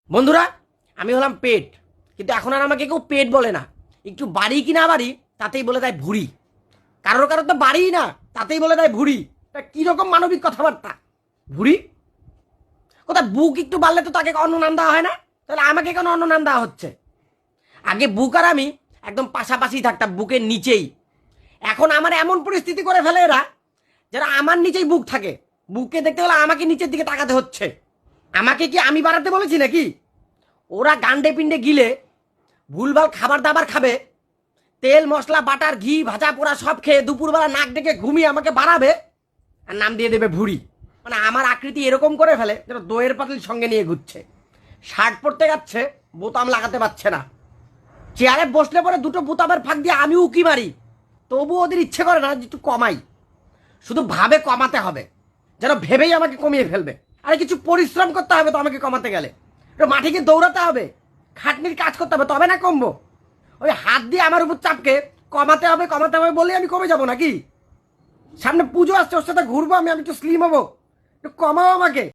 বন্ধুরা, আমি হলাম পেট, কিন্তু এখন আর আমাকে কেউ পেট বলে না। একটু বাড়ি কি না বাড়ি তাতেই বলে দেয় ভুড়ি। কারোর কারোর তো বাড়িই না, তাতেই বলে দেয় ভুড়ি। তা কিরকম মানবিক কথাবার্তা! ভুড়ি কোথায়? বুক একটু বাড়লে তো তাকে অন্য নাম দেওয়া হয় না? তাহলে আমাকে কেন অন্য নাম দেওয়া হচ্ছে? আগে বুক আর আমি একদম পাশাপাশি থাকতাম, বুকের নিচেই। এখন আমার এমন পরিস্থিতি করে ফেলে এরা, যারা আমার নিচেই বুক থাকে। বুকে দেখতে গেলে আমাকে নিচের দিকে তাকাতে হচ্ছে। আমাকে কি আমি বাড়াতে বলেছি নাকি? ওরা গান্ডে পিন্ডে গিলে ভুলভাল খাবার দাবার খাবে, তেল মশলা বাটার ঘি ভাজা পোড়া সব খেয়ে দুপুরবেলা নাক ডেকে ঘুমিয়ে আমাকে বাড়াবে, আর নাম দিয়ে দেবে ভুড়ি। মানে আমার আকৃতি এরকম করে ফেলে যেন দইয়ের পাতিল সঙ্গে নিয়ে ঘুরছে। শার্ট পরতে যাচ্ছে, বোতাম লাগাতে পারছে না। চেয়ারে বসলে পরে দুটো বোতামের ফাঁক দিয়ে আমি উকি মারি, তবু ওদের ইচ্ছে করে না যে একটু কমাই। শুধু ভাবে কমাতে হবে, যেন ভেবেই আমাকে কমিয়ে ফেলবে। আরে কিছু পরিশ্রম করতে হবে তো আমাকে কমাতে গেলে। মাঠে গিয়ে দৌড়াতে হবে, খাটনির কাজ করতে হবে, তবে না কমবো। ওই হাত দিয়ে আমার উপর চাপকে কমাতে হবে বলে আমি কমে যাব নাকি? সামনে পুজো আসছে, ওর সাথে ঘুরবো আমি একটু স্লিম হবো, একটু কমাও আমাকে।